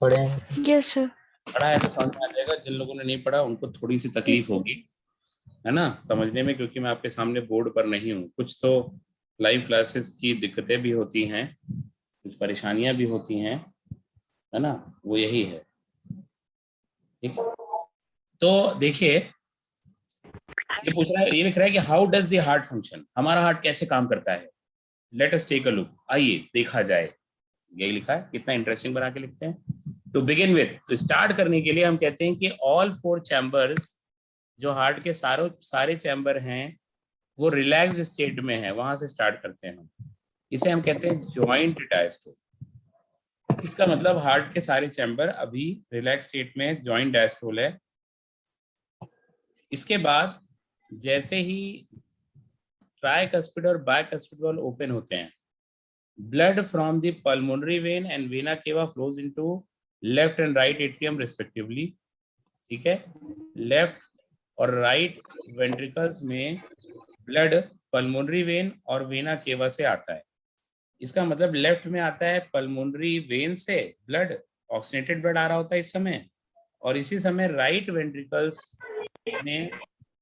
पढ़े हैं। Yes sir. पढ़ा है तो समझ में आ जाएगा, जिन लोगों ने नहीं पढ़ा उनको थोड़ी सी तकलीफ यस होगी, है ना, समझने में, क्योंकि मैं आपके सामने बोर्ड पर नहीं हूँ। कुछ तो लाइव क्लासेस की दिक्कतें भी होती हैं, कुछ परेशानियां भी होती हैं, है ना, वो यही है। ठीक है, तो देखिए ये पूछ रहा है, ये लिख रहा है कि how does the heart function, हमारा हार्ट कैसे काम करता है। Let us take a look, आइए देखा जाए। यही लिखा है, कितना इंटरेस्टिंग बना के लिखते हैं। टू बिगिन विथ, तो स्टार्ट करने के लिए हम कहते हैं कि ऑल फोर चैम्बर्स, जो हार्ट के सारे चैम्बर हैं वो रिलैक्स्ड स्टेट में है, वहां से स्टार्ट करते हैं हम। इसे हम कहते हैं जॉइंट डायस्टोल। इसका मतलब हार्ट के सारे चैम्बर अभी रिलैक्स स्टेट में, जॉइंट डायस्टोल है। इसके बाद जैसे ही ट्राइकस्पिड और बाइकस्पिड वाल्व ओपन होते हैं, blood from the pulmonary vein and vena cava flows into left and right atrium respectively. ठीक है, लेफ्ट और राइट वेंट्रिकल्स में ब्लड पल्मोनरी वेन और वेना केवा से आता है। इसका मतलब लेफ्ट में आता है पल्मोनरी वेन से ब्लड, ऑक्सीनेटेड ब्लड आ रहा होता है इस समय, और इसी समय राइट वेंट्रिकल्स में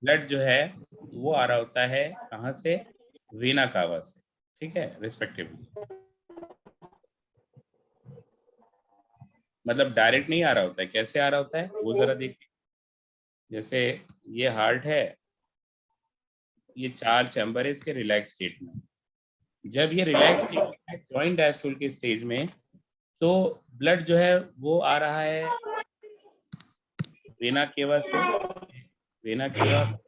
ब्लड जो है वो आ रहा होता है कहाँ से, वेना कावा से। ठीक है, रिस्पेक्टिवली, मतलब डायरेक्ट नहीं आ रहा होता है, कैसे आ रहा होता है वो जरा देखिए। जैसे ये हार्ट है, ये चार चैम्बर है इसके रिलैक्स स्टेट में। जब ये रिलैक्स स्टेट में जॉइंट डायस्टोल के स्टेज में, तो ब्लड जो है वो आ रहा है वेना केवा से, वेना केवा,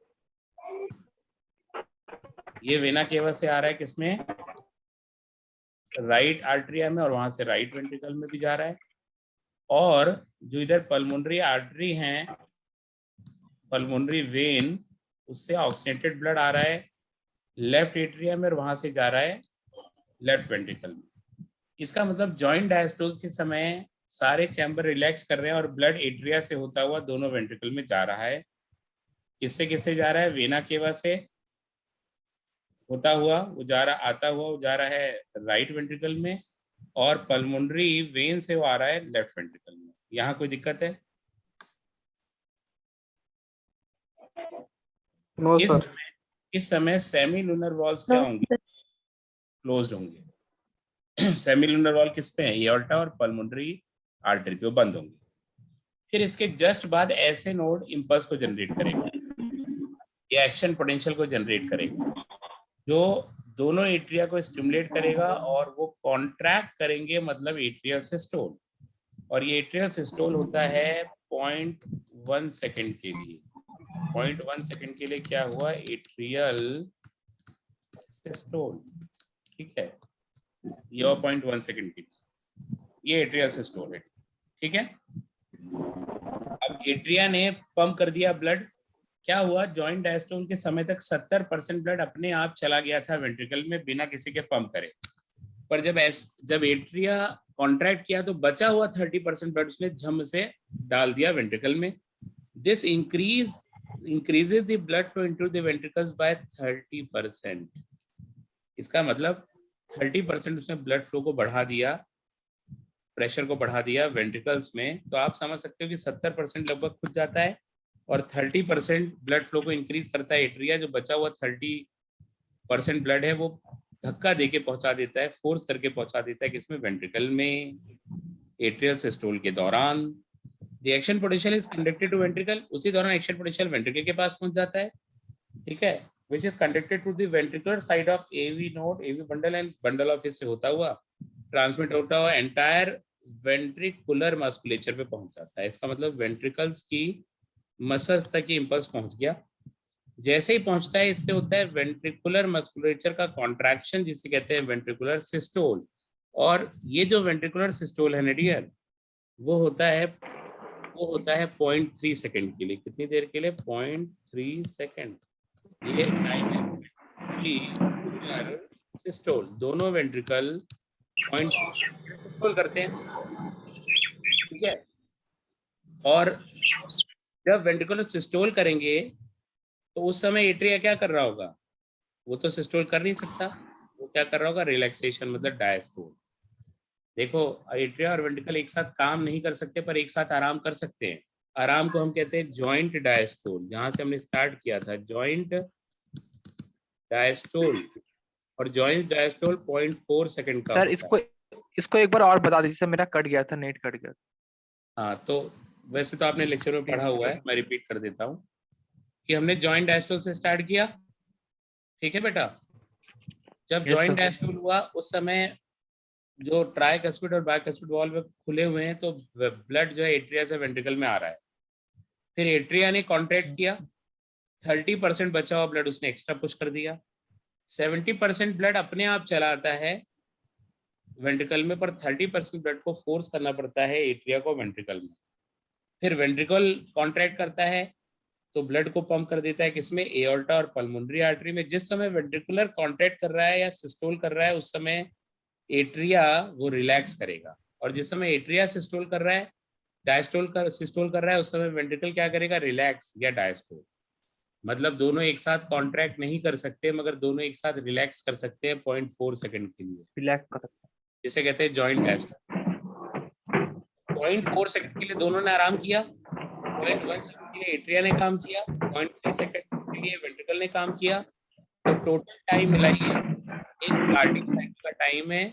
ये वेना केवा से आ रहा है किसमें, राइट आर्टरिया में, और वहां से राइट वेंट्रिकल में भी जा रहा है। और जो इधर पल्मोनरी आर्टरी हैं, पल्मोनरी वेन, उससे ऑक्सीनेटेड ब्लड आ रहा है लेफ्ट एट्रिया में, और वहां से जा रहा है लेफ्ट वेंट्रिकल में। इसका मतलब जॉइंट डायस्टोल के समय सारे चैम्बर रिलैक्स कर रहे हैं और ब्लड एट्रिया से होता हुआ दोनों वेंट्रिकल में जा रहा है। किससे किससे जा रहा है, वेना केवा से होता हुआ वो जा रहा, आता हुआ वो जा रहा है राइट वेंट्रिकल में, और पल्मोनरी वेन से वो आ रहा है लेफ्ट वेंट्रिकल में। यहाँ कोई दिक्कत है? नो इस सर। समय इस समय सेमी लूनर वॉल्स क्या होंगे, क्लोज्ड होंगे। सेमी लूनर वॉल किस पे है, एओर्टा और पल्मोनरी आर्टरी पे, बंद होंगे। फिर इसके जस्ट बाद ऐसे नोड इंपल्स को जनरेट करेगा, ये एक्शन पोटेंशियल को जनरेट करेगा, जो दोनों एट्रिया को स्टिमुलेट करेगा और वो कॉन्ट्रैक्ट करेंगे, मतलब एट्रियल सिस्टोल। और ये एट्रियल सिस्टोल होता है 0.1 सेकेंड के लिए। 0.1 सेकेंड के लिए क्या हुआ, एट्रियल सिस्टोल। ठीक है, ये 0.1 सेकेंड की, ये एट्रियल सिस्टोल है। ठीक है, अब एट्रिया ने पंप कर दिया ब्लड, क्या हुआ, जॉइंट डायस्टोल के समय तक 70% ब्लड अपने आप चला गया था वेंट्रिकल में बिना किसी के पंप करे। पर जब एट्रिया कॉन्ट्रैक्ट किया तो बचा हुआ 30% ब्लड उसने झम से डाल दिया वेंट्रिकल में। This increases the blood flow into the ventricles by 30%। इसका मतलब 30% उसने ब्लड फ्लो को बढ़ा दिया, प्रेशर को बढ़ा दिया वेंट्रिकल्स में। तो आप समझ सकते हो कि 70% लगभग खुद जाता है, और 30% ब्लड फ्लो को इंक्रीज करता है एट्रिया। जो बचा हुआ 30% ब्लड है वो धक्का देके पहुंचा देता है, फोर्स करके पहुंचा देता है किसमें, वेंट्रिकल में, एट्रियल सिस्टोल के दौरान। The action potential is conducted to ventricle, उसी दौरान एक्शन पोटेंशियल वेंट्रिकल के पास पहुंच जाता है। ठीक है, which is conducted to the ventricular side of AV node, AV bundle and bundle of His से होता हुआ ट्रांसमिट होता हुआ एंटायर वेंट्रिकुलर मस्कुलेचर पे पहुंच जाता है। इसका मतलब वेंट्रिकल्स की मसल्स तक ये इंपल्स पहुंच गया। जैसे ही पहुंचता है इससे होता है वेंट्रिकुलर मस्कुलेचर का कॉन्ट्रैक्शन, जिसे कहते हैं वेंट्रिकुलर सिस्टोल। और ये जो वेंट्रिकुलर सिस्टोल है डियर, वो होता है 0.3 सेकेंड के लिए। कितनी देर के लिए, 0.3 सेकेंड। ये टाइम है वेंट्रिकुलर सिस्टोल। दोनों वेंट्रिकल 0.3 सिस्टोल करते हैं। ठीक है, और जब वेंट्रिकुलर सिस्टोल करेंगे तो उस समय एट्रिया क्या कर रहा होगा, वो तो सिस्टोल कर नहीं सकता, वो क्या कर रहा होगा, रिलैक्सेशन, मतलब डायस्टोल। देखो एट्रिया और वेंट्रिकल एक साथ काम नहीं कर सकते पर एक साथ आराम कर सकते हैं। आराम को हम कहते हैं जॉइंट डायस्टोल, जहां से हमने स्टार्ट किया था जॉइंट डायस्टोल। और जॉइंट डायस्टोल 0.4 सेकंड का सर होता है। इसको एक बार और बता दीजिए सर, मेरा कट गया था, नेट कट गया। हाँ तो वैसे तो आपने लेक्चर में पढ़ा हुआ है, मैं रिपीट कर देता हूँ कि हमने जॉइंट डायस्टोल से स्टार्ट किया। ठीक है बेटा, जब जॉइंट डायस्टोल हुआ उस समय जो ट्राइकस्पिड और बाइकस्पिड वॉल्व खुले हुए हैं तो ब्लड जो है एट्रिया से वेंट्रिकल में आ रहा है। फिर एट्रिया ने कॉन्ट्रैक्ट किया, 30% बचा हुआ ब्लड उसने एक्स्ट्रा पुश कर दिया। 70% ब्लड अपने आप चला आता है वेंट्रिकल में, पर 30% ब्लड को फोर्स करना पड़ता है एट्रिया को वेंट्रिकल में। फिर वेंट्रिकल कॉन्ट्रैक्ट करता है तो ब्लड को पंप कर देता है किसमें, एओर्टा और पल्मोनरी आर्टरी में। जिस समय वेंट्रिकुलर कॉन्ट्रैक्ट कर रहा है या सिस्टोल कर रहा है उस समय एट्रिया वो रिलैक्स करेगा, और जिस समय एट्रिया सिस्टोल कर रहा है, डायस्टोल कर सिस्टोल कर रहा है उस समय वेंट्रिकल क्या करेगा, रिलैक्स या डायस्टोल। मतलब दोनों एक साथ कॉन्ट्रैक्ट नहीं कर सकते मगर दोनों एक साथ रिलैक्स कर सकते हैं 0.4 सेकंड के लिए, रिलैक्स कर सकते हैं, जिसे कहते हैं जॉइंट डायस्टोल। 0.4 सेकंड के लिए दोनों ने आराम किया, 0.1 सेकंड के लिए एट्रिया ने काम किया, 0.3 सेकंड के लिए वेंट्रिकल ने काम किया। तो टोटल टाइम मिलाइए, एक कार्डिक साइकिल का टाइम है,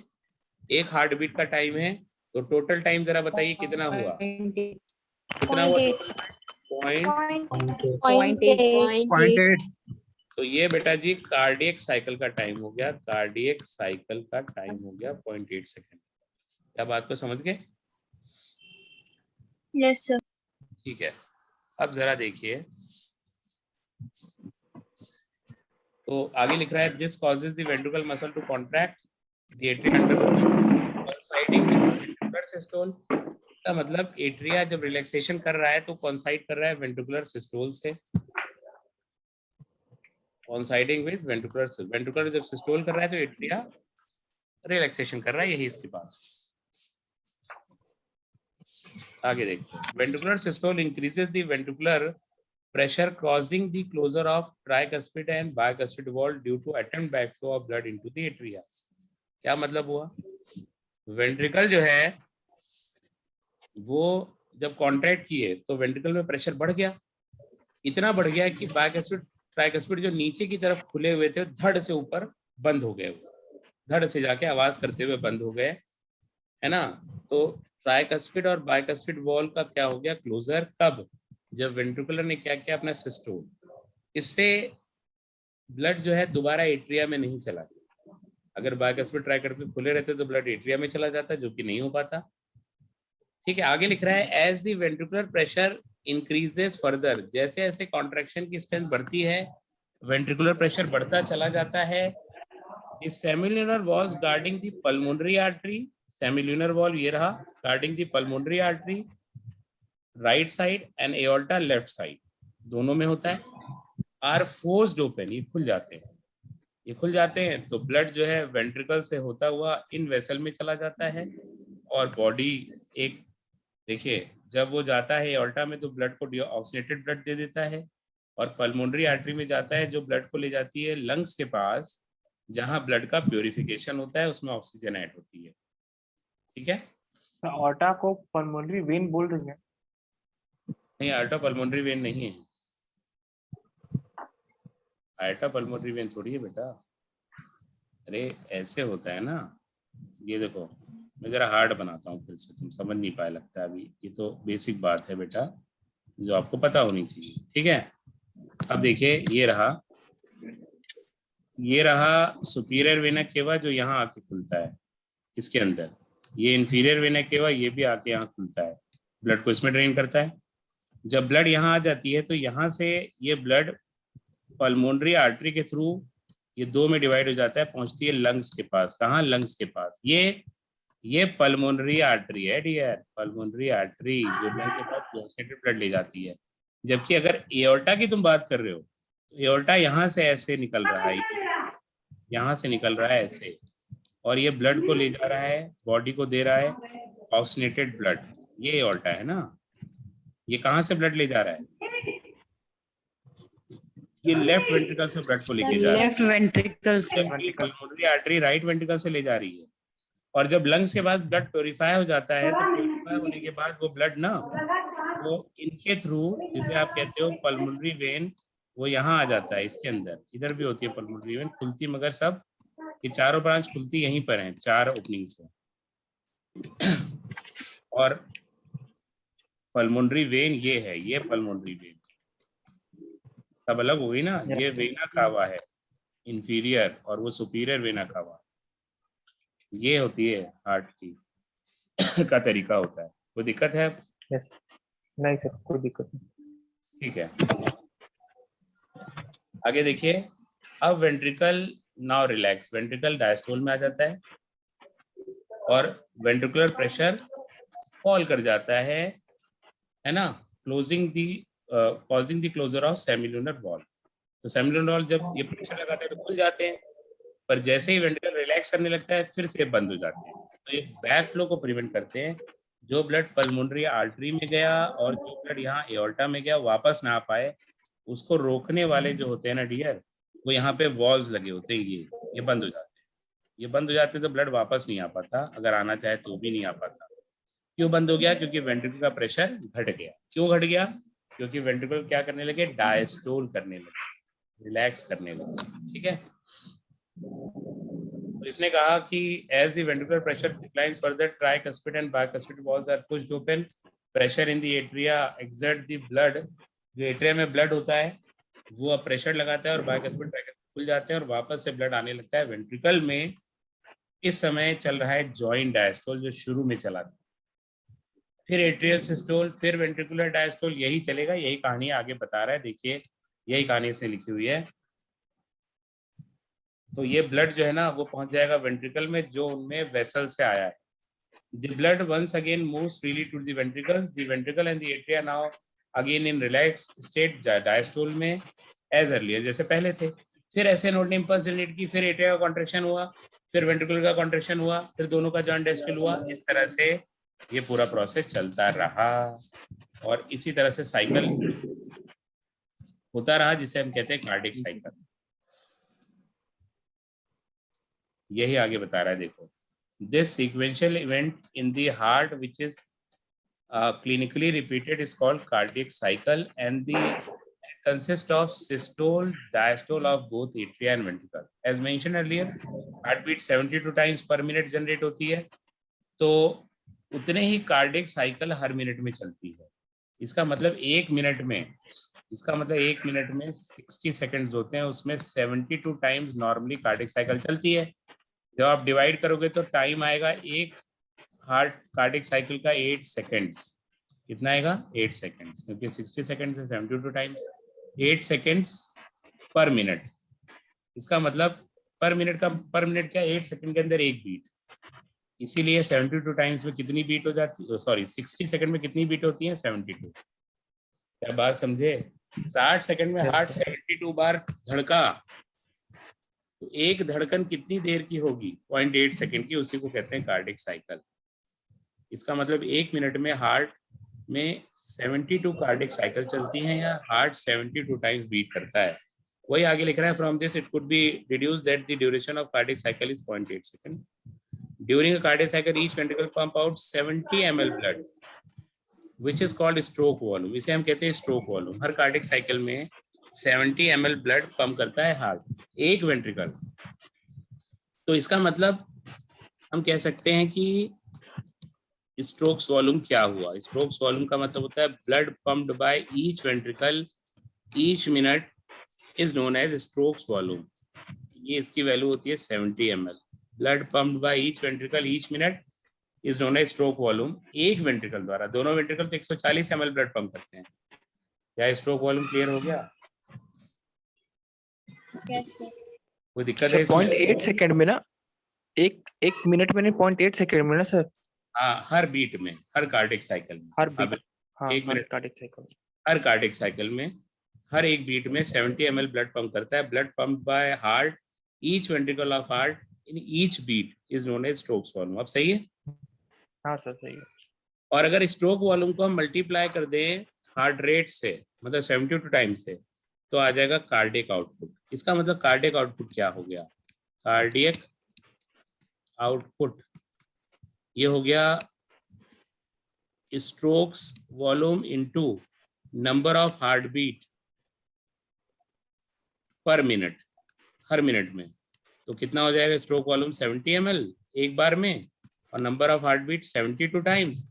एक हार्ट बीट का टाइम है, तो टोटल टाइम जरा बताइए कितना हुआ, कितना हुआ टोटल? 0.8। तो ये बेटा जी कार्डियक साइकिल का टाइम हो गया, कार्डियक साइकिल का टाइम हो गया 0.8 सेकंड। क्या बात को समझ गए? Yes sir. ठीक है, अब जरा देखिए तो आगे लिख रहा है this causes the ventricle muscle to contract the atria coinciding with ventricular systole. का मतलब एट्रिया जब रिलैक्सेशन कर रहा है तो कोइंसाइड कर रहा है वेंट्रिकुलर सिस्टोल से, कोइंसाइडिंग विद वेंट्रिकुलर। वेंट्रिकुलर जब सिस्टोल कर रहा है तो एट्रिया रिलैक्सेशन कर रहा है, यही इसके पास। आगे देखते हैं, ventricular systole increases the ventricular pressure causing the closure of tricuspid and bicuspid valve due to attempt backflow of blood into the atria। क्या मतलब हुआ, वेंट्रिकल जो है वो जब कॉन्ट्रैक्ट किए तो वेंट्रिकल में प्रेशर बढ़ गया, इतना बढ़ गया कि बाइकस्पिड ट्राइकस्पिड जो नीचे की तरफ खुले हुए थे धड़ से ऊपर बंद हो गए, धड़ से जाके आवाज करते हुए बंद हो गए, है ना। तो ट्राइकस्पिड और बाइकस्पिड वॉल्व का क्या हो गया क्लोजर, कब, जब वेंट्रिकुलर ने क्या किया अपना सिस्टोल। इससे ब्लड जो है दोबारा एट्रिया में नहीं चला, अगर बाइकस्पिड ट्राइकस्पिड खुले रहते तो ब्लड एट्रिया में चला जाता, जो कि नहीं हो पाता। ठीक है, आगे लिख रहा है as the ventricular pressure increases further, जैसे जैसे कॉन्ट्रैक्शन की स्ट्रेंथ बढ़ती है वेंट्रिकुलर प्रेशर बढ़ता चला जाता है। इस semilunar valves guarding the pulmonary artery, semilunar valve ये रहा guarding the pulmonary artery right side and aorta left side, दोनों में होता है, आर फोर्स्ड ओपन, ये खुल जाते हैं, ये खुल जाते हैं तो ब्लड जो है वेंट्रिकल से होता हुआ इन वेसल में चला जाता है और बॉडी एक, देखिए जब वो जाता है एओर्टा में तो ब्लड को ऑक्सीनेटेड ब्लड दे देता है, और पल्मोनरी आर्टरी में जाता है जो ब्लड को ले जाती है लंग्स के पास जहां ब्लड का प्योरिफिकेशन होता है, उसमें ऑक्सीजन ऐड होती है। ठीक है, ऑर्टा को पल्मोनरी वेन बोल रही है? नहीं आर्टा पल्मोनरी वेन नहीं है, आर्टा पल्मोनरी वेन थोड़ी है बेटा, अरे ऐसे होता है ना, ये देखो मैं जरा हार्ड बनाता हूँ फिर से, तुम समझ नहीं पाए लगता है अभी, ये तो बेसिक बात है बेटा जो आपको पता होनी चाहिए। ठीक है, अब देखिए ये रहा सुपीरियर वेना केवा जो यहाँ आके खुलता है इसके अंदर, ये इंफीरियर वेना केवा ये भी आके यहाँ खुलता है, ब्लड को इसमें ड्रेन करता है। जब ब्लड यहाँ आ जाती है तो यहाँ से ये ब्लड पल्मोनरी आर्टरी के थ्रू ये दो में डिवाइड हो जाता है, पहुंचती है लंग्स के पास। कहाँ, लंग्स के पास। ये पल्मोनरी आर्टरी है डियर, पल्मोनरी आर्टरी जो लंग के पास ऑक्सीनेटेड ब्लड ले जाती है। जबकि अगर एओर्टा की तुम बात कर रहे हो तो एओर्टा यहाँ से ऐसे निकल रहा है, यहाँ से निकल रहा है ऐसे, और ये ब्लड को ले जा रहा है, बॉडी को दे रहा है ऑक्सीनेटेड ब्लड, ये एओर्टा है ना। ये कहाँ से ब्लड ले जा रहा है, ये लेफ्ट वेंट्रिकल से ब्लड को लेके जा रहा है, लेफ्ट वेंट्रिकल से। पल्मोनरी आर्टरी राइट वेंट्रिकल से ले जा रही है, और जब लंग्स के बाद ब्लड प्योरीफाई हो जाता है तो प्योरीफाई होने के बाद वो ब्लड ना वो इनके थ्रू, जिसे आप कहते हो पल्मोनरी वेन, वो यहाँ आ जाता है इसके अंदर। इधर भी होती है पल्मोनरी वेन खुलती, मगर सब ये चारों ब्रांच खुलती यहीं पर हैं, 4 ओपनिंग से। और पल्मोनरी वेन ये है, ये पल्मोनरी वेन सब अलग हो गई ना। ये वेना कावा है इंफीरियर, और वो सुपीरियर वेना कावा। ये होती है हार्ट की का तरीका होता है। कोई दिक्कत है? यस, नहीं सर कोई दिक्कत नहीं। ठीक है, आगे देखिए। अब ventricle now relax, ventricle diastole में आ जाता है और वेंट्रिकुलर प्रेशर फॉल कर जाता है ना, closing the causing the closure of semilunar valve. तो सेमिलुनर वॉल जब ये प्रेशर लगाते हैं तो खुल जाते हैं, पर जैसे ही वेंट्रिकल रिलैक्स करने लगता है फिर से बंद हो जाते हैं। तो ये बैक फ्लो को प्रिवेंट करते हैं। जो ब्लड पल्मोनरी आर्टरी में गया और जो ब्लड यहाँ एओर्टा में गया वापस ना आ पाए, उसको रोकने वाले जो होते हैं ना डियर, वो यहाँ पे वॉल्स लगे होते हैं, ये बंद हो जाते हैं। ये बंद हो जाते तो ब्लड वापस नहीं आ पाता, अगर आना चाहे तो भी नहीं आ पाता। क्यों बंद हो गया? क्योंकि वेंट्रिकल का प्रेशर घट गया। क्यों घट गया? क्योंकि वेंट्रिकल क्या करने लगे? डायस्टोल करने लगे, रिलैक्स करने लगे। ठीक है, तो इसने कहा कि as the ventricular pressure declines further, tricuspid and bicuspid valves are pushed open, pressure in the atria exert the blood. जो एट्रिया में ब्लड होता है वो अब प्रेशर लगाता है और बाइकस्पिड ट्राइकस्पिड खुल जाते हैं और वापस से ब्लड आने लगता है वेंट्रिकल में। इस समय चल रहा है जॉइंट डायस्टोल जो शुरू में चला था, फिर एट्रियल सिस्टोल, फिर वेंट्रिकुलर डायस्टोल, यही चलेगा। यही कहानी आगे बता रहा है, देखिए यही कहानी इसने लिखी हुई है। तो ये ब्लड जो है ना वो पहुंच जाएगा वेंट्रिकल में जो उनमें वेसल से आया है। The blood once again moves freely to the ventricles. The ventricle and the atria now again in relaxed state diastole में as earlier, जैसे पहले थे। फिर ऐसे नोड ने इम्पल्स जनरेट की, फिर एट्रिया का कॉन्ट्रैक्शन हुआ, फिर वेंट्रिकल का कॉन्ट्रैक्शन हुआ, फिर दोनों का जॉइंट डायस्टोल हुआ। इस तरह से ये पूरा प्रोसेस चलता रहा और इसी तरह से साइकिल होता रहा, जिसे हम कहते हैं कार्डिक साइकिल। यही आगे बता रहा है, देखो। This sequential event in the heart, which is clinically repeated, is called cardiac cycle, and consists of systole, diastole of both atria and ventricle. As mentioned earlier, heartbeat 72 times per minute generate होती है, तो उतने ही cardiac cycle हर minute में चलती है। इसका मतलब एक मिनट में 60 सेकंड्स होते हैं, उसमें 72 टाइम्स नॉर्मली कार्डियक साइकिल चलती है। जब आप डिवाइड करोगे तो टाइम आएगा एक हार्ट कार्डिक साइकिल का 8 सेकेंड्स। कितना आएगा? 8 सेकेंड्स, क्योंकि 60 सेकेंड्स है 72 टाइम्स, 8 सेकेंड्स पर मिनट। इसका मतलब पर मिनट क्या? 8 सेकेंड के अंदर एक बीट। इसीलिए 72 टाइम्स में कितनी बीट हो जाती है? सॉरी, 60 सेकेंड में कितनी बीट होती है? 72। क्या बात समझे? 60 सेकेंड में हार्ट 72 बार धड़का, तो एक धड़कन कितनी देर की होगी? 0.8 सेकेंड की, उसी को कहते हैं कार्डिक साइकिल। इसका मतलब एक मिनट में हार्ट में 72 कार्डिक साइकिल चलती हैं, या हार्ट 72 टाइम्स बीट करता है। वही आगे लिख रहा है, from this it could be deduce that the duration of cardiac cycle is 0.8 second. During a cardiac cycle each ventricle pump out 70 ml blood which is called stroke volume. इसे हम कहते हैं स्ट्रोक वॉल्यूम। हर cardiac cycle में 70 ml blood pump करता है heart, एक ventricle. तो इसका मतलब हम कह सकते हैं कि स्ट्रोक्स वॉल्यूम क्या हुआ? स्ट्रोक्स वॉल्यूम का मतलब होता है blood pumped by each ventricle each minute is known as strokes volume. ये इसकी वैल्यू होती है 70 ml। Blood pumped by each ventricle each minute is known as stroke volume. एक वेंट्रिकल द्वारा, दोनों वेंट्रिकल तो 140 ml ब्लड पंप करते हैं। क्या स्ट्रोक वॉल्यूम क्लियर हो गया? कोई दिक्कत है इसमें? 0.8 सेकंड में ना, एक मिनट में नहीं, 0.8 सेकंड में ना सर? हाँ, हर बीट में, हर कार्डिक साइकिल में, हर बीट, हाँ, एक मिनट कार्डिक साइकिल, हर कार्डिक साइकिल में हर एक बीट में 70 ml ब्लड पंप करता है। Blood pump by heart each ventricle of heart in each beat is known as strokes volume. अब सही है? हाँ सर सही है। और अगर स्ट्रोक वॉल्यूम को हम मल्टीप्लाई कर दें हार्ट रेट से, मतलब 72 टाइम्स से, तो आ जाएगा कार्डियक आउटपुट। इसका मतलब कार्डियक आउटपुट क्या हो गया? कार्डियक आउटपुट ये हो गया strokes volume into number of heart beat per minute, हर मिनट में। तो कितना हो जाएगा स्ट्रोक वॉल्यूम 70 ml एक बार में, और number of heart beat 72 times,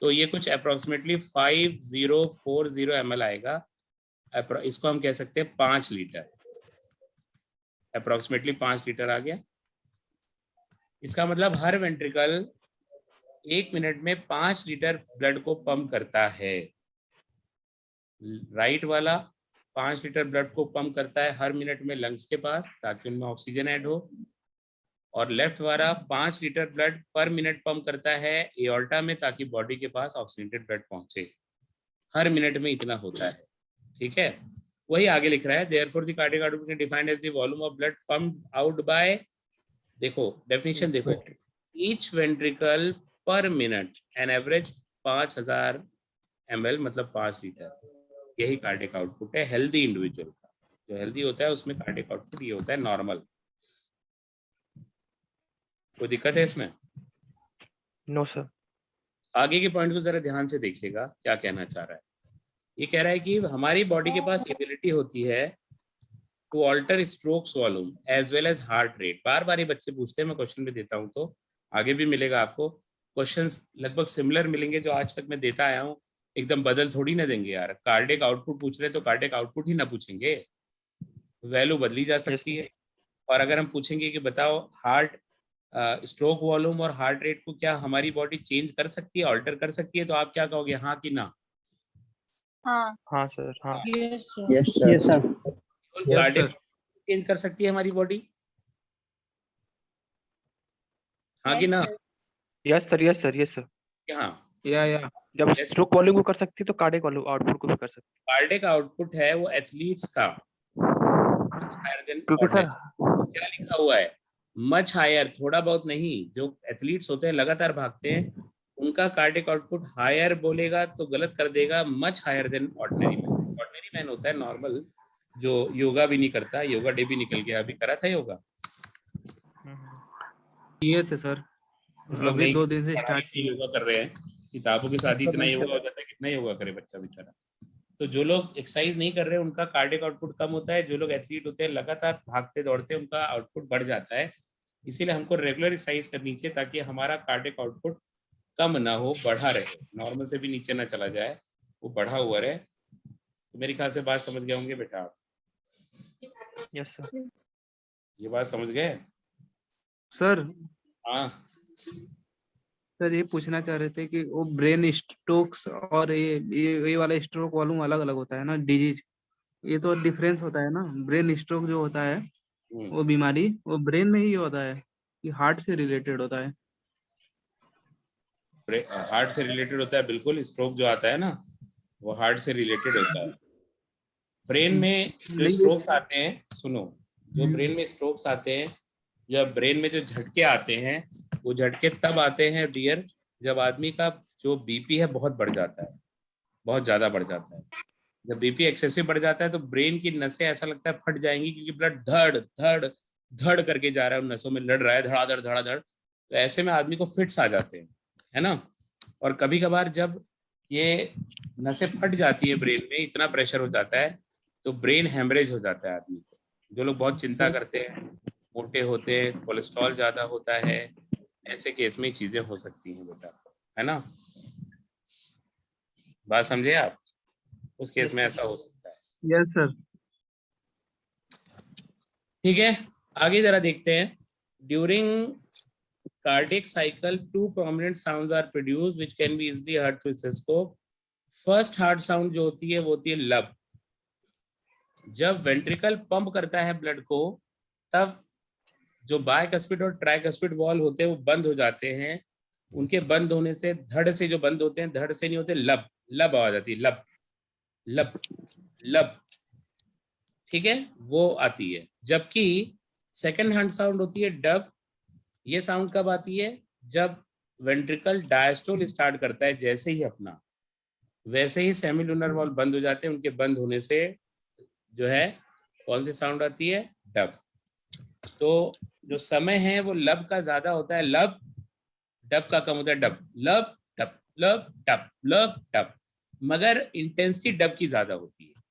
तो ये कुछ अप्रोक्सीमेटली 5040 ml आएगा। इसको हम कह सकते हैं 5 लीटर, अप्रोक्सीमेटली 5 लीटर आ गया। इसका मतलब हर वेंट्रिकल 1 मिनट में 5 लीटर ब्लड को पंप करता है। राइट वाला 5 लीटर ब्लड को पंप करता है हर मिनट में लंग्स के पास, ताकि उनमें ऑक्सीजन ऐड हो, और लेफ्ट वाला 5 लीटर ब्लड पर मिनट पंप करता है एओर्टा में, ताकि बॉडी के पास ऑक्सीजनेटेड ब्लड पहुंचे। हर मिनट में इतना होता है, ठीक है। वही आगे लिख रहा है, therefore the cardiac output is defined as the volume of blood pumped out by, देखो डेफिनेशन देखो, each ventricle per minute an average 5000 ml, मतलब 5 लीटर। यही कार्डियक आउटपुट है हेल्दी इंडिविजुअल का। जो हेल्दी होता है उसमें कार्डियक आउटपुट ये होता है नॉर्मल। कोई दिक्कत है इसमें? No sir. आगे के पॉइंट को जरा ध्यान से देखिएगा, क्या कहना चाह रहा है। ये कह रहा है कि हमारी बॉडी के पास एबिलिटी होती है to alter strokes volume as well as heart rate. बार बार ये बच्चे पूछते हैं, मैं क्वेश्चन भी देता हूँ, तो आगे भी मिलेगा आपको क्वेश्चंस, लगभग सिमिलर मिलेंगे जो आज तक मैं देता आया हूँ। एकदम बदल थोड़ी ना देंगे यार। कार्डियक आउटपुट पूछ रहे तो कार्डियक आउटपुट ही ना पूछेंगे, वैल्यू बदली जा सकती है। और अगर हम पूछेंगे कि बताओ हार्ट स्ट्रोक वॉल्यूम और हार्ट रेट को क्या हमारी बॉडी चेंज कर सकती है, ऑल्टर कर सकती है, तो आप क्या कहोगे, हाँ कि ना? हाँ हाँ सर, हाँ। Yes sir yes sir. Cardiac change कर सकती है हमारी बॉडी, हाँ कि ना? Yes sir, yes sir, yes sir. हाँ, या जब Yes. स्ट्रोक वॉल्यूम को कर सकती है तो कार्डियक आउटपुट को भी कर सकती कार्डियक आउटपुट है वो एथलीट्स का हायर देन है, क्योंकि सर क्या लिखा हुआ है, मच हायर, थोड़ा बहुत नहीं। जो एथलीट्स होते हैं लगातार भागते हैं उनका कार्डियक आउटपुट हायर बोलेगा तो गलत कर देगा, much higher than ordinary man. Ordinary man होता है नॉर्मल, जो योगा भी नहीं करता। योगा डे भी निकल गया, अभी करा था योगा? किए थे सर, कुछ लोग अभी नहीं, 2 दिन से पढ़ाई स्टार्ट से किए। योगा कर रहे हैं, किताबों के साथ ही इतना योगा हो जाता है, कितना योगा करे बच्चा बेचारा। तो जो लोग एक्सरसाइज नहीं कर रहे उनका कार्डियक आउटपुट कम होता है। जो लोग एथलीट होते हैं लगातार भागते दौड़ते हैं उनका आउटपुट बढ़ जाता है। इसीलिए हमको रेगुलर एक्सरसाइज करनी चाहिए ताकि हमारा कार्डियक आउटपुट कम ना हो, बढ़ा रहे, नॉर्मल से भी नीचे ना चला जाए, वो बढ़ा हुआ रहे। तो मेरे ख्याल से बात समझ गए होंगे बेटा आप? Yes sir. ये बात समझ गए? सर हाँ सर ये पूछना चाह रहे थे कि वो ब्रेन स्ट्रोक्स और ये वाला स्ट्रोक वॉल्यूम अलग अलग होता है ना डिजीज, ये तो डिफरेंस होता है ना। ब्रेन स्ट्रोक जो होता है वो बीमारी वो ब्रेन में ही होता है कि हार्ट से रिलेटेड होता है? हार्ट से रिलेटेड होता है बिल्कुल। स्ट्रोक जो आता है ना वो हार्ट से रिलेटेड होता है। ब्रेन में जो नहीं स्ट्रोक्स आते हैं, सुनो, जो ब्रेन में स्ट्रोक्स आते हैं, जब ब्रेन में जो झटके आते हैं, वो झटके तब आते हैं डियर जब आदमी का जो बीपी है बहुत बढ़ जाता है, बहुत ज्यादा बढ़ जाता है। जब बीपी एक्सेसिव बढ़ जाता है तो ब्रेन की नसें ऐसा लगता है फट जाएंगी, क्योंकि ब्लड धड़ धड़ धड़ करके जा रहा है, उन नसों में लड़ रहा है धड़ाधड़ धड़ाधड़। तो ऐसे में आदमी को फिट्स आ जाते हैं, है ना। और कभी कभार जब ये नसें फट जाती है ब्रेन में, इतना प्रेशर हो जाता है तो ब्रेन हेमरेज हो जाता है आदमी को। जो लोग बहुत चिंता करते हैं, मोटे होते हैं, कोलेस्ट्रॉल ज्यादा होता है, ऐसे केस में चीजें हो सकती हैं बेटा, है ना। बात समझे आप? उस केस में ऐसा हो सकता है। Yes sir. ठीक है, आगे जरा देखते हैं। During cardiac cycle two prominent sounds are produced which can be easily heard through stethoscope. First heart sound जो होती है वो होती है लब। जब वेंट्रिकल पंप करता है ब्लड को तब जो बायकस्पिड और ट्राइकस्पिड वॉल होते हैं वो बंद हो जाते हैं। उनके बंद होने से, धड़ से जो बंद होते हैं, धड़ से नहीं होते, लब लब आवाज आती है, लब लब लब, ठीक है, वो आती है। जबकि सेकंड हार्ट साउंड होती है डब। ये साउंड कब आती है? जब वेंट्रिकल डायस्टोल स्टार्ट करता है, जैसे ही अपना, वैसे ही सेमिलुनर वॉल बंद हो जाते हैं। उनके बंद होने से जो है कौन सी साउंड आती है? डब। तो जो समय है वो लब का ज्यादा होता है, लब डब का कम होता है डब, लब डब लब डब लब डब, मगर इंटेंसिटी डब की ज्यादा होती है।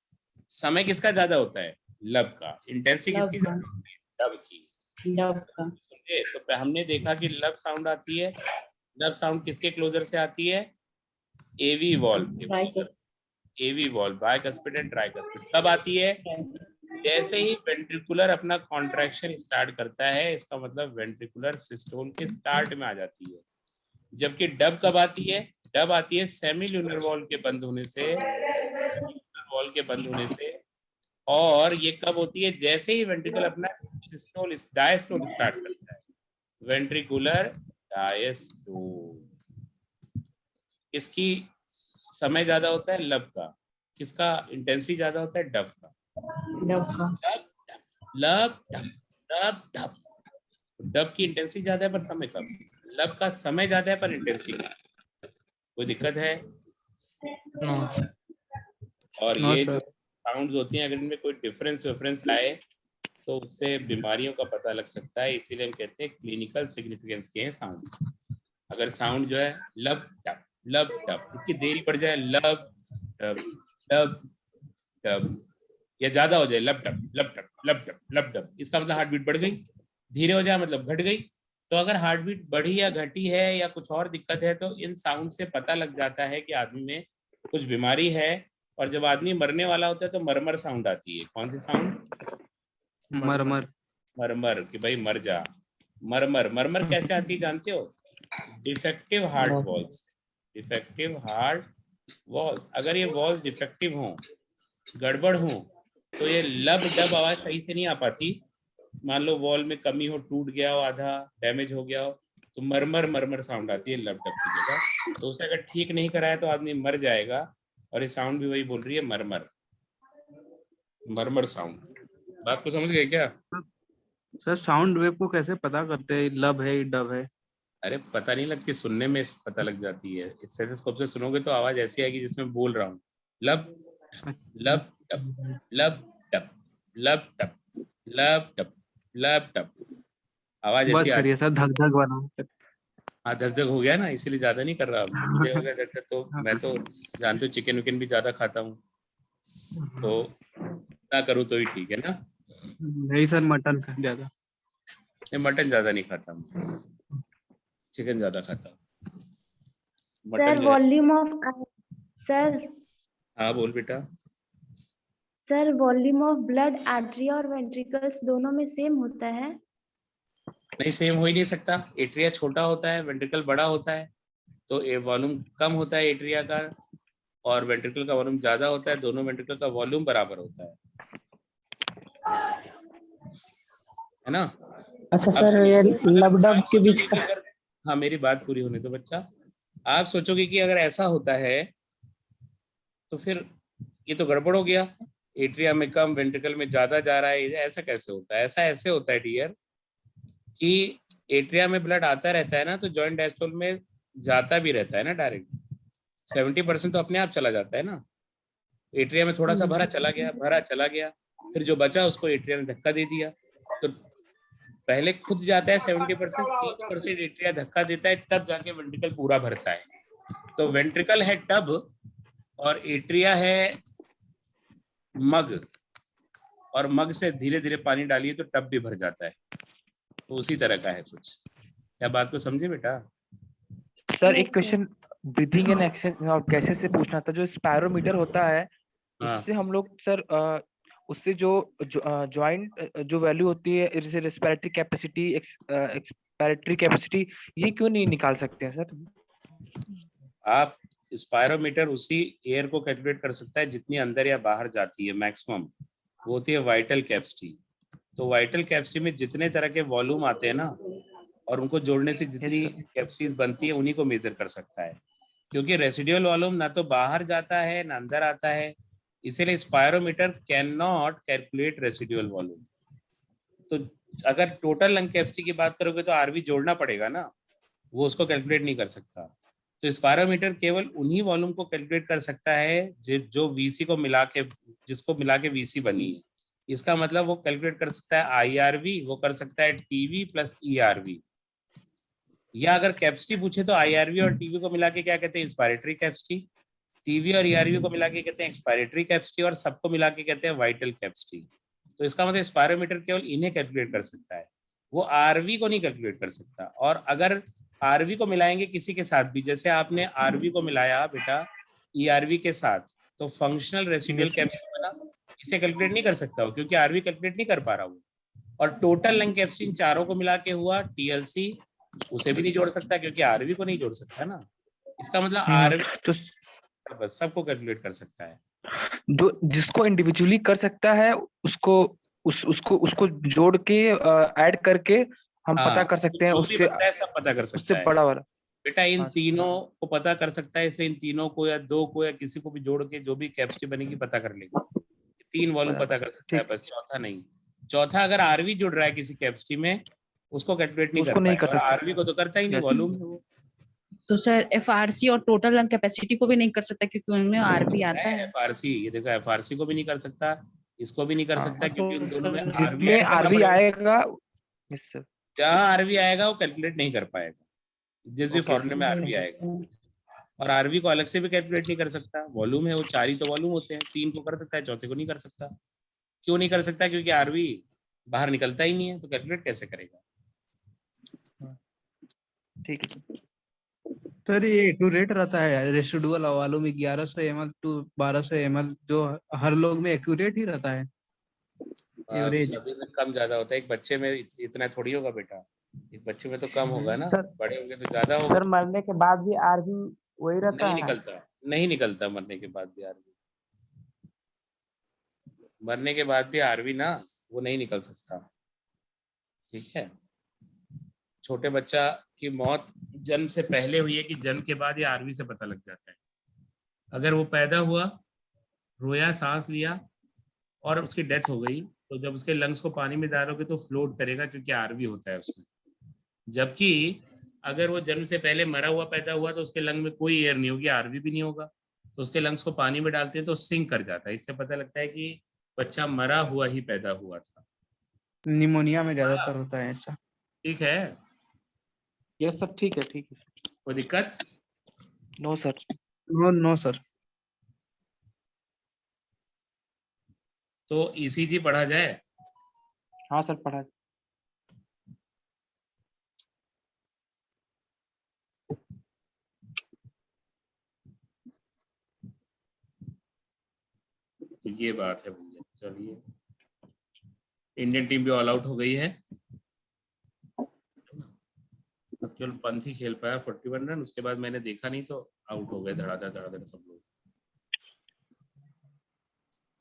समय किसका ज्यादा होता है? लब का। इंटेंसिटी लब किसकी का। ज्यादा होती है? डब की। डब का। समझे? तो हमने देखा कि लब साउंड आती है, लब साउंड किसके क्लोजर से आती है? एवी वॉल्व के closure, AV valve, bicuspid and tricuspid. कब आती है? जैसे ही वेंट्रिकुलर अपना कॉन्ट्रैक्शन स्टार्ट करता है, इसका मतलब वेंट्रिकुलर सिस्टोल के स्टार्ट में आ जाती है। जबकि डब कब आती है? डब आती है सेमील्यूनर वॉल के बंद होने से, वॉल के बंद होने से। और ये कब होती है? जैसे ही वेंट्रिकल अपना सिस्टोल डायस्टोल स्टार्ट करता है, वेंट्रिकुलर डायस्टोल। इसकी समय ज्यादा होता है लब का, किसका इंटेंसिटी ज्यादा होता है? डब का। डब का। लब डब लब डब, डब की इंटेंसिटी ज्यादा है पर समय कम, लब का समय ज्यादा है पर इंटेंसिटी कम। कोई दिक्कत है? नो और नो ये जो सर। साउंड्स होती हैं, अगर इनमें कोई डिफरेंस आए तो उससे बीमारियों का पता लग सकता है। इसीलिए हम कहते हैं क्लिनिकल सिग्निफिकेंस के हैं साउंड। अगर साउंड जो है लब टप, इसकी देरी बढ़ जाए लब टप लब टप, या ज्यादा हो जाए लब टप लब टप लब टप लब टप, इसका मतलब हार्ट बीट बढ़ गई। धीरे हो जाए मतलब घट गई। तो अगर हार्ट बीट बढ़ी या घटी है या कुछ और दिक्कत है, तो इन साउंड से पता लग जाता है कि आदमी में कुछ बीमारी है। और जब आदमी मरने वाला होता है तो मरमर साउंड आती है। कौन सी साउंड? मरमर। मरमर, कि भाई मर जा। मरमर, मरमर कैसे आती है जानते हो? Defective heart walls, defective heart walls. अगर ये वॉल्स डिफेक्टिव हों, गड़बड़ हो, तो ये लब डब आवाज सही से नहीं आ पाती। मान लो वॉल में कमी हो, टूट गया हो, आधा डैमेज हो गया हो, तो मरमर मरमर साउंड आती है लब डब की जगह। तो उसे अगर ठीक नहीं कराया तो आदमी मर जाएगा। और ये साउंड भी वही बोल रही है, मरमर, मरमर साउंड। बात को समझ गए क्या? सर साउंड वेव को कैसे पता करते हैं लब है डब है? अरे पता नहीं लगती, सुनने में पता लग जाती है। इस स्टेथोस्कोप से सुनोगे तो आवाज ऐसी आएगी जिसमें बोल रहा हूँ, लब लब टप लब टप लब टप लब टप लब टप, आवाज ऐसी बस आ। करिए सर, धक धक वाला। हाँ धक धक हो गया ना, इसीलिए ज्यादा नहीं कर रहा। अब मुझे हो गया धक धक, तो मैं तो जानते हो चिकन विकन भी ज्यादा खाता हूँ, तो ना करूँ तो ही ठीक है ना। नहीं सर, मटन का ज्यादा। मैं मटन ज्यादा नहीं खाता हूँ, चिकन ज्यादा खाता हूँ। मटन सर जो है। वॉल्यूम ऑफ सर हाँ बोल बेटा। Sir volume of blood artery और वेंट्रिकल्स दोनों में सेम होता है? नहीं, सेम हो ही नहीं सकता। एट्रिया छोटा होता है, वेंट्रिकल बड़ा होता है, तो वॉल्यूम कम होता है एट्रिया का, और वेंट्रिकल का वॉल्यूम ज्यादा होता है। दोनों वेंट्रिकल का वॉल्यूम बराबर होता है ना। अच्छा अब सर, ये लब डब आप के बीच सोचोगे कि का। अगर, हाँ मेरी बात पूरी होने दो बच्चा। आप सोचोगे कि अगर ऐसा होता है तो फिर ये तो गड़बड़ हो गया, एट्रिया में कम वेंट्रिकल में ज्यादा जा रहा है, ऐसा कैसे होता है? ऐसा ऐसे होता है डियर कि एट्रिया में ब्लड आता रहता है ना, तो जॉइंट डायस्टोल में जाता भी रहता है ना डायरेक्ट। 70% तो अपने आप चला जाता है ना। एट्रिया में थोड़ा सा भरा चला गया, भरा चला गया, फिर जो बचा उसको एट्रिया ने धक्का दे दिया। तो पहले खुद जाता है 70%, 30% एट्रिया धक्का देता है, तब जाके वेंट्रिकल पूरा भरता है। तो वेंट्रिकल है टब और एट्रिया है मग, और मग से धीरे धीरे पानी डालिए तो टब भी भर जाता है। तो उसी तरह का है कुछ। क्या बात को समझे बेटा? सर Yes, एक क्वेश्चन ब्रीथिंग एंड एक्सेस और गैसेस से पूछना था। जो स्पायरोमीटर होता है, हाँ उससे हम लोग सर उससे जो जॉइंट जो वैल्यू होती है, जैसे रेस्पिरेटरी कैपेसिटी, एक्सपायरेटरी कैपेसिटी, ये क्यों नहीं निकाल सकते हैं सर? आप स्पायरोमीटर उसी एयर को कैलकुलेट कर सकता है जितनी अंदर या बाहर जाती है मैक्सिमम, वो होती है वाइटल कैपेसिटी। तो वाइटल कैपेसिटी में जितने तरह के वॉल्यूम आते हैं ना, और उनको जोड़ने से जितनी सर। कैपेसिटीज बनती है, उन्हीं को मेजर कर सकता है। क्योंकि रेसिडुअल वॉल्यूम ना तो बाहर जाता है ना अंदर आता है, इसीलिए spirometer can not calculate residual volume. तो अगर टोटल लंग कैपेसिटी की बात करोगे तो आरवी जोड़ना पड़ेगा ना, वो उसको कैलकुलेट नहीं कर सकता। तो स्पायरोमीटर केवल उन्हीं वॉल्यूम को कैलकुलेट कर सकता है जो वीसी को मिला के, जिसको मिला के वीसी बनी है। इसका मतलब वो कैलकुलेट कर सकता है आईआरवी, वो कर सकता है टीवी प्लस ईआरवी। या अगर कैपेसिटी पूछे तो आईआरवी और टीवी को मिला के क्या कहते हैं, इंस्पायरेटरी कैपेसिटी। टीवी और ईआरवी को मिला के कहते हैं एक्सपायरेटरी कैपेसिटी, और सबको मिला के कहते हैं वाइटल कैपेसिटी। तो इसका मतलब स्पायरोमीटर केवल इन्हें कैलकुलेट कर सकता है, वो आरवी को नहीं कैलकुलेट कर सकता। और अगर आरवी को मिलाएंगे किसी के साथ भी, जैसे आपने आरवी को मिलाया बेटा ईआरवी के साथ, तो फंक्शनल रेसिडुअल कैपेसिटी बना, इसे कैलकुलेट नहीं कर सकता हो क्योंकि आरवी कैलकुलेट नहीं कर पा रहा वो। और टोटल लंग कैपेसिटी इन चारों को मिला के हुआ टीएलसी, उसे भी नहीं जोड़ सकता क्योंकि आरवी को नहीं जोड़ सकता ना। इसका मतलब आरवी तो बस सबको कैलकुलेट कर सकता है। जो जिसको इंडिविजुअली कर सकता है उसको जोड़ के ऐड करके हम हाँ, पता कर सकते हैं जो भी उससे बनता है सब पता कर उससे सकता है बड़ा वाला। बेटा। इन हाँ। तीनों को पता कर सकता है, इसलिए इन तीनों को या दो को या किसी को भी जोड़ के जो भी कैपेसिटी बनेगी पता कर लेगा। 3 वॉल्यूम पता कर सकता है ठीक, बस, चौथा नहीं। चौथा अगर आरवी जुड़ रहा है किसी कैपेसिटी में, उसको कैलकुलेट नहीं कर उसको नहीं पाएगा, कर और सकता। आरवी को तो करता ही नहीं, Yes. वॉल्यूम है वो। तो सर एफआरसी और टोटल लंग कैपेसिटी को भी नहीं कर सकता क्योंकि उनमें आरवी आता है। एफआरसी, ये देखो एफआरसी को भी नहीं कर सकता, इसको भी नहीं कर हाँ, सकता क्योंकि उन दोनों में आरवी जिसमें ऐड करना आरवी पड़ेगा। आएगा। Yes sir. जहाँ आरवी आएगा वो कैलकुलेट नहीं कर पाएगा, जिस भी Okay, फॉर्मूले में sir. आरवी आएगा। और आरवी को अलग से भी कैलकुलेट नहीं कर सकता, वॉल्यूम है वो, 4 ही तो वॉल्यूम होते हैं, 3 को कर सकता है, चौथे को नहीं कर सकता। क्यों नहीं कर सकता? क्योंकि आरवी बाहर निकलता ही नहीं है, तो कैलकुलेट कैसे करेगा? ठीक है। सर ये एक्यूरेट रहता है रेसिडुअल वालों में 1100 ml टू 1200 ml, जो हर लोग में एक्यूरेट ही रहता है एवरेज। सभी में कम ज्यादा होता है, एक बच्चे में इतना थोड़ी होगा बेटा, एक बच्चे में तो कम होगा ना, सर, बड़े होंगे तो ज्यादा होगा। सर मरने के बाद भी आरवी वही रहता नहीं है। निकलता, नहीं निकलता मरने के बाद भी आरवी, मरने के बाद भी आरवी ना वो नहीं निकल सकता, ठीक है। छोटे बच्चा की मौत जन्म से पहले हुई है कि जन्म के बाद ये आरवी से पता लग जाता है। अगर वो पैदा हुआ, रोया, सांस लिया और उसकी डेथ हो गई, तो जब उसके लंग्स को पानी में डालोगे तो फ्लोट करेगा क्योंकि आरवी होता है उसमें। जबकि अगर वो जन्म से पहले मरा हुआ पैदा हुआ तो उसके लंग में कोई एयर नहीं होगी, आरवी भी नहीं होगा, तो उसके लंग्स को पानी में डालते हैं तो सिंक कर जाता है। इससे पता लगता है कि बच्चा मरा हुआ ही पैदा हुआ था। निमोनिया में ज्यादातर होता है ऐसा। ठीक है, यस सर, ठीक है, ठीक है। कोई दिक्कत? No sir. No sir. तो ईसीजी पढ़ा जाए? हाँ सर, पढ़ा। तो ये बात है भैया। चलिए, इंडियन टीम भी ऑल आउट हो गई है, अब केवल पंथ ही खेल पाया 41 रन, उसके बाद मैंने देखा नहीं तो आउट हो गए धड़ाधड़ सब लोग।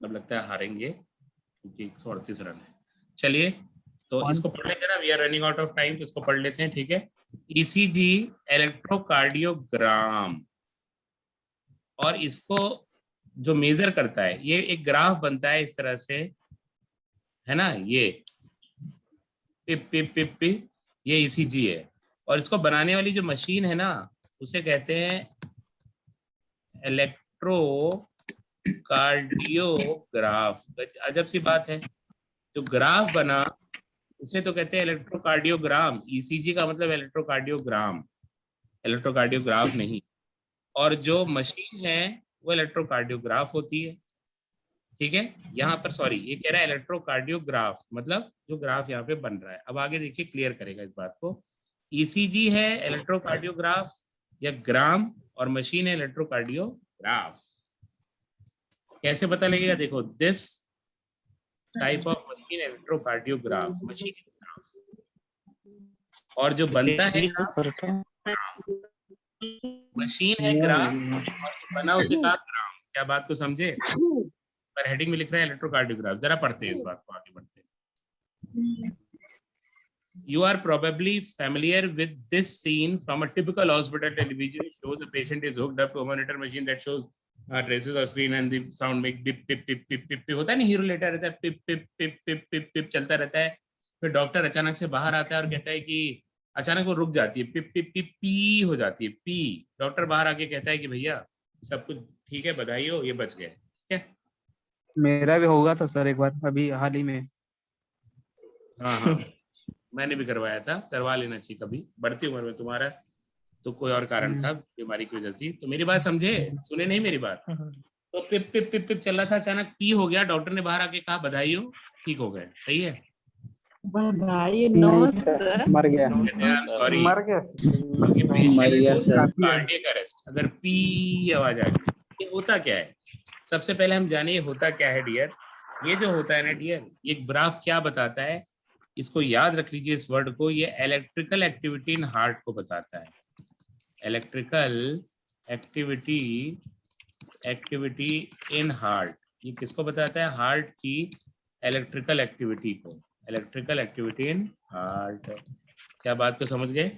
अब लगता है हारेंगे क्योंकि 138 रन है। चलिए, तो इसको पढ़ लेते हैं ना, we are running out of time, तो इसको पढ़ लेते हैं, ठीक है। ईसीजी इलेक्ट्रोकार्डियोग्राम, और इसको जो मेजर करता है, ये एक ग्राफ बनता है इस तरह से, है ना, ये पिप पिप पिप पिप, ये ईसीजी है। और इसको बनाने वाली जो मशीन है ना, उसे कहते हैं इलेक्ट्रो कार्डियोग्राफ। अजब सी बात है, जो ग्राफ बना उसे तो कहते हैं इलेक्ट्रोकार्डियोग्राम। ईसीजी का मतलब इलेक्ट्रोकार्डियोग्राम, इलेक्ट्रोकार्डियोग्राफ नहीं। और जो मशीन है वो इलेक्ट्रोकार्डियोग्राफ होती है, ठीक है। यहाँ पर सॉरी, ये कह रहा है इलेक्ट्रोकार्डियोग्राफ, मतलब जो ग्राफ यहाँ पे बन रहा है। अब आगे देखिए, क्लियर करेगा इस बात को। ईसीजी है इलेक्ट्रोकार्डियोग्राफ या ग्राम, और मशीन है इलेक्ट्रोकार्डियोग्राफ। कैसे पता लगेगा? देखो, this type of machine electrocardiograph, machine graph, और जो बनता है मशीन है ग्राफ, और जो बना उसे कहा ग्राम। क्या बात को समझे? पर हेडिंग में लिख रहा है इलेक्ट्रोकार्डियोग्राफ। जरा पढ़ते हैं इस बात को, आगे बढ़ते हैं। You are probably familiar with this scene from a typical hospital television. It shows a patient is hooked up to a monitor machine that shows traces of screen and the sound makes pip pip pip pip pip pip. होता है नहीं, hero लेटा रहता है, पिप पिप पिप पिप पिप पिप चलता रहता है। फिर डॉक्टर अचानक से बाहर आता है और कहता है कि अचानक वो रुक जाती है, पिप पिप पिप पी हो जाती है, पी। डॉक्टर बाहर आके कहता है कि भैया सब कुछ ठीक है, बधाई हो, ये बच गए, ठीक है। मेरा भी होगा था सर एक बार, अभी हाल ही में। हाँ हाँ, मैंने भी करवाया था, करवा लेना चाहिए कभी, बढ़ती उम्र में तुम्हारा तो कोई और कारण था बीमारी की वजह से। तो मेरी बात समझे, सुने नहीं मेरी बात? तो पिप पिप पिप पिप चल रहा था, अचानक पी हो गया, डॉक्टर ने बाहर आके कहा बधाई हो, ठीक हो गए, सही है? बधाई नो सर। मर गया सॉरी, मर गया मर गया सर। कार्डियक अरेस्ट, अगर पी आवाज आ गई, ये होता क्या है? सबसे पहले हम जाने ये होता क्या है डियर। ये जो होता है ना डियर, ये ग्राफ क्या बताता है, इसको याद रख लीजिए इस वर्ड को, ये इलेक्ट्रिकल एक्टिविटी इन हार्ट को बताता है। इलेक्ट्रिकल एक्टिविटी इन हार्ट, ये किसको बताता है? हार्ट की इलेक्ट्रिकल एक्टिविटी को, इलेक्ट्रिकल एक्टिविटी इन हार्ट। क्या बात को समझ गए?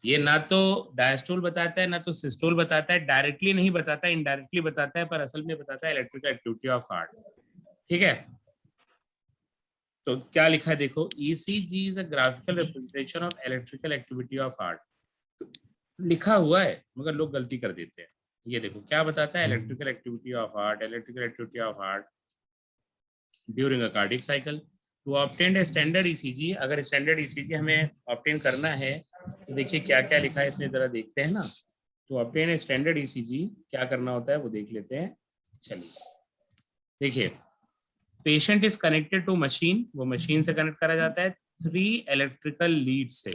ये ना तो डायस्टोल बताता है ना तो सिस्टोल बताता है, डायरेक्टली नहीं बताता, इनडायरेक्टली बताता है, पर असल में बताता है इलेक्ट्रिकल एक्टिविटी ऑफ हार्ट। ठीक है, तो क्या लिखा है देखो, ECG is a graphical representation of electrical activity of heart. लिखा हुआ है मगर लोग गलती कर देते हैं। ये देखो क्या बताता है, electrical activity of heart, electrical activity of heart during a cardiac cycle. To obtain a standard ECG, अगर स्टैंडर्ड ईसीजी हमें ऑब्टेन करना है तो देखिए क्या क्या लिखा है इसमें, जरा देखते हैं ना। To obtain a standard ECG क्या करना होता है वो देख लेते हैं। चलिए देखिए, patient is connected to machine, वो मशीन से कनेक्ट करा जाता है 3 इलेक्ट्रिकल लीड से,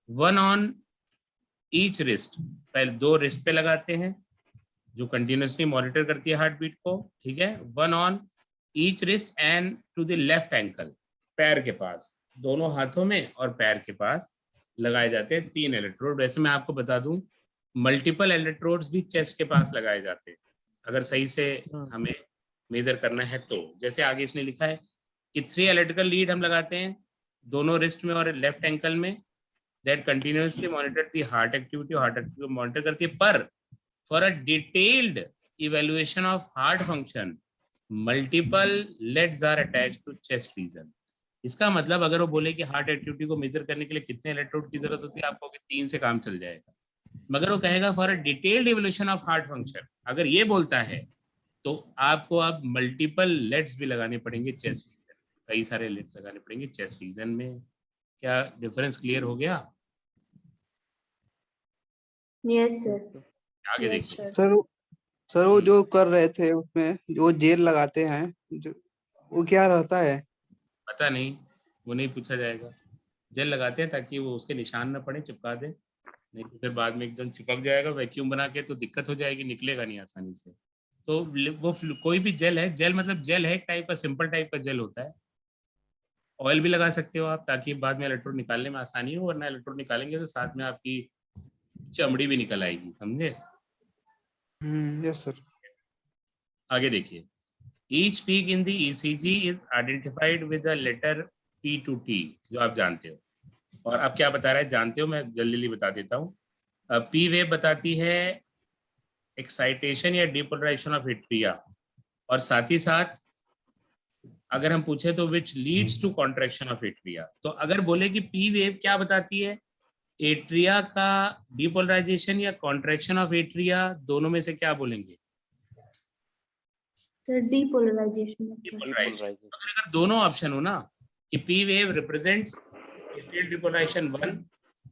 1 ऑन ईच रिस्ट, पहले 2 रिस्ट पे लगाते हैं जो कंटिन्यूसली मॉनिटर करती है हार्ट बीट को, ठीक है। 1 on each wrist and to the left ankle, पैर के पास, दोनों हाथों में और पैर के पास लगाए जाते हैं 3 इलेक्ट्रोड। वैसे मैं आपको बता दूं, मल्टीपल इलेक्ट्रोड्स भी चेस्ट के पास लगाए जाते हैं अगर सही से हमें मेजर करना है तो। जैसे आगे इसने लिखा है कि 3 इलेक्ट्रिकल लीड हम लगाते हैं दोनों रिस्ट में और लेफ्ट एंकल में, that continuously monitor the heart activity, heart activity को मॉनिटर करती है। पर for a detailed evaluation of heart function multiple leads are attached to chest region. इसका मतलब अगर वो बोले कि हार्ट एक्टिविटी को मेजर करने के लिए कितने इलेक्ट्रोड की जरूरत होती है, आपको 3 से काम चल जाएगा। मगर वो कहेगा for a detailed evolution of heart function, अगर ये बोलता है तो आपको अब मल्टीपल लेड्स भी लगाने पड़ेंगे चेस्ट रीजन, कई सारे लेड्स लगाने पड़ेंगे चेस्ट रीजन में। क्या डिफरेंस क्लियर हो गया? Yes sir. आगे देखिए। सर वो जो कर रहे थे उसमें जो जेल लगाते हैं जो, वो क्या रहता है? पता नहीं, वो नहीं पूछा जाएगा। जेल लगाते हैं ताकि वो उसके निशान न पड़े, चिपका दे, नहीं तो फिर बाद में एकदम चिपक जाएगा वैक्यूम बना के, तो दिक्कत हो जाएगी, निकलेगा नहीं आसानी से। तो वो कोई भी जेल है, जेल मतलब जेल है एक टाइप का, सिंपल टाइप का जेल होता है। ऑयल भी लगा सकते हो आप ताकि बाद में इलेक्ट्रोड निकालने में आसानी हो, वरना इलेक्ट्रोड निकालेंगे तो साथ में आपकी चमड़ी भी निकल आएगी, समझे? Yes sir. आगे देखिए, each peak in the ECG is identified with the letter P to T, जो आप जानते हो। और अब क्या बता रहा है जानते हो, मैं जल्दी जल्दी बता देता हूँ। पी वेव बताती है एक्साइटेशन या डिपोलराइजेशन ऑफ एट्रिया, और साथ ही साथ अगर हम पूछे तो which leads to contraction of atria. तो अगर बोले कि पी वेव क्या बताती है, एट्रिया का डिपोलराइजेशन या कॉन्ट्रैक्शन ऑफ एट्रिया, दोनों में से क्या बोलेंगे? Sir depolarization. अगर दोनों ऑप्शन हो ना कि P wave represents atrial depolarization 1,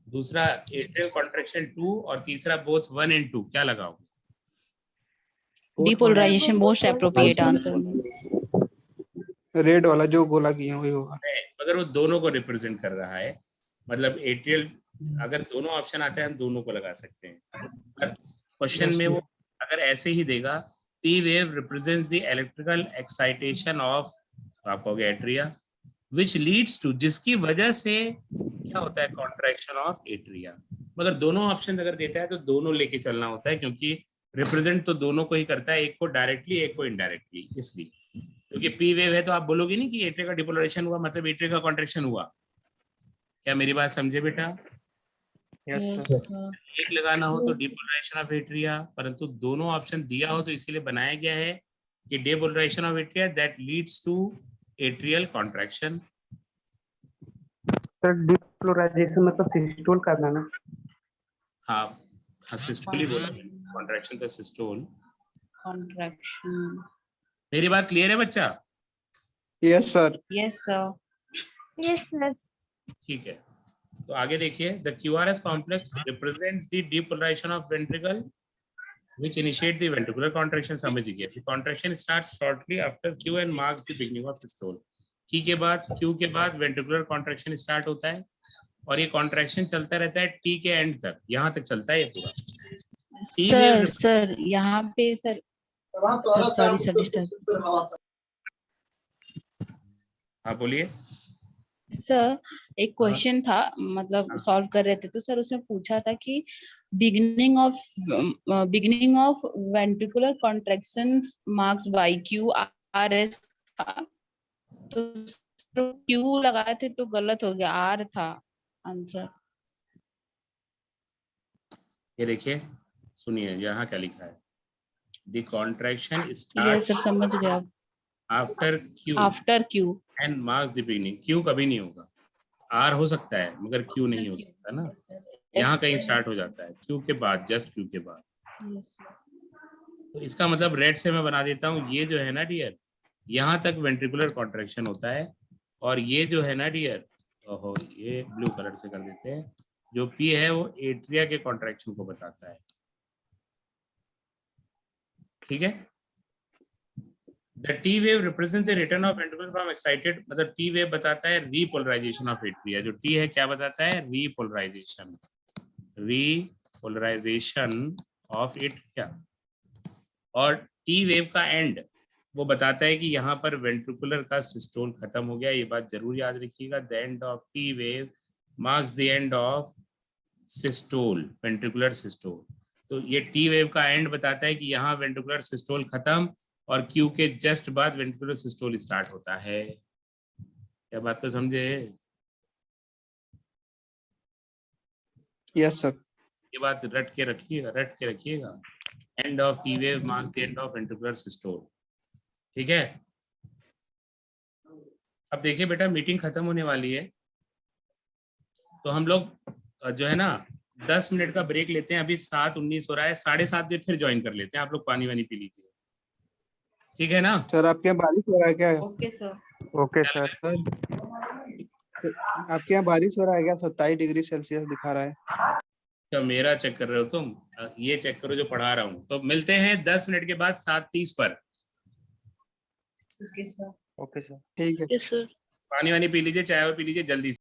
दूसरा एट्रियल कॉन्ट्रैक्शन 2 और तीसरा बोथ 1 and 2, क्या लगाओगे? Depolarization most appropriate answer. Red वाला जो गोला किया वही होगा। अगर वो दोनों को रिप्रेजेंट कर रहा है, मतलब एट्रियल, अगर दोनों ऑप्शन आते हैं हम दोनों को लगा सकते हैं। क्वेश्चन में वो अगर ऐसे ही देगा P wave represents the electrical excitation of, आप कहोगे एट्रिया, विच लीड्स टू, जिसकी वजह से क्या होता है, कॉन्ट्रैक्शन ऑफ एट्रिया। मगर दोनों ऑप्शन अगर देता है तो दोनों लेके चलना होता है, क्योंकि रिप्रेजेंट तो दोनों को ही करता है, एक को डायरेक्टली एक को इनडायरेक्टली। इसलिए क्योंकि पी वेव है तो आप बोलोगे नहीं कि एट्रिया का डिपोलराइजेशन हुआ मतलब एट्रिया का कॉन्ट्रैक्शन हुआ। क्या मेरी बात समझे बेटा? एक लगाना हो तो डिपोलराइजेशन ऑफ एट्रिया, परंतु दोनों ऑप्शन दिया हो तो इसीलिए बनाया गया है कि depolarization of atria that leads to atrial contraction. Sir depolarization मतलब सिस्टोल करना ना? हाँ हाँ, सिस्टोल ही बोला, कॉन्ट्रैक्शन तो सिस्टोल। Contraction. मेरी बात क्लियर है बच्चा? Yes sir. Yes sir. Yes sir. ठीक है, तो आगे देखिए, the QRS complex represent the depolarization of ventricle which initiate the ventricular contraction. समझ गए, the contraction starts shortly after Q and marks the beginning of systole. Q के बाद ventricular contraction start होता है और ये contraction चलता रहता है T के end तक, यहाँ तक चलता है ये पूरा। सर यहाँ पे सर सॉरी सर डिस्टर्ब। हाँ बोलिए। सर एक क्वेश्चन था, मतलब सॉल्व कर रहे थे, तो सर उसमें पूछा था कि beginning of ventricular contractions marks bye QRS था, तो Q लगाए थे तो गलत हो गया, R था आंसर। ये देखिए, सुनिए यहाँ क्या लिखा है, the contraction yes start sir समझ गया। After Q and marks the beginning. Q कभी नहीं होगा, R हो सकता है मगर Q नहीं हो सकता ना, यहाँ कहीं स्टार्ट हो जाता है Q के बाद, जस्ट Q के बाद। तो इसका मतलब रेड से मैं बना देता हूँ, ये जो है ना डियर, यहाँ तक वेंट्रिकुलर कॉन्ट्रैक्शन होता है, और ये जो है ना डियर, ओहो ये ब्लू कलर से कर देते हैं, जो P है वो एट्रिया के कॉन्ट्रैक्शन को बताता है। ठीक है, the T wave represents the return of ventricle from excited, मतलब T वेव बताता है रीपोलराइजेशन ऑफ एट्रिया। जो T है क्या बताता है, रीपोलराइजेशन ऑफ एट्रिया। और T वेव का एंड वो बताता है कि यहाँ पर वेंट्रिकुलर का सिस्टोल खत्म हो गया। ये बात जरूर याद रखिएगा, the end of T wave marks the end of systole, ventricular systole. तो ये T वेव का एंड बताता है कि यहाँ वेंट्रिकुलर सिस्टोल खत्म और Q के जस्ट बाद वेंट्रिकुलर सिस्टोल स्टार्ट होता है। क्या बात को समझे? Yes sir. ये बात रट के रखिएगा, end of T wave marks the end of ventricular systole. ठीक है, अब देखिए बेटा, मीटिंग खत्म होने वाली है, तो हम लोग जो है ना 10 मिनट का ब्रेक लेते हैं। अभी 7:19 हो रहा है, 7:30 बजे फिर ज्वाइन कर लेते हैं। आप लोग पानी वानी पी लीजिए, ठीक है ना? सर आपके यहाँ बारिश हो रहा है क्या? Okay sir. Okay sir. आपके यहाँ बारिश हो रहा है क्या? 27 डिग्री सेल्सियस दिखा रहा है। तो मेरा चेक कर रहे हो तुम? ये चेक करो जो पढ़ा रहा हूँ। तो मिलते हैं 10 मिनट के बाद 7:30 पर। Okay sir. Okay sir. ठीक है। पानी वानी पी लीजिए, चाय पी लीजिए जल्दी से।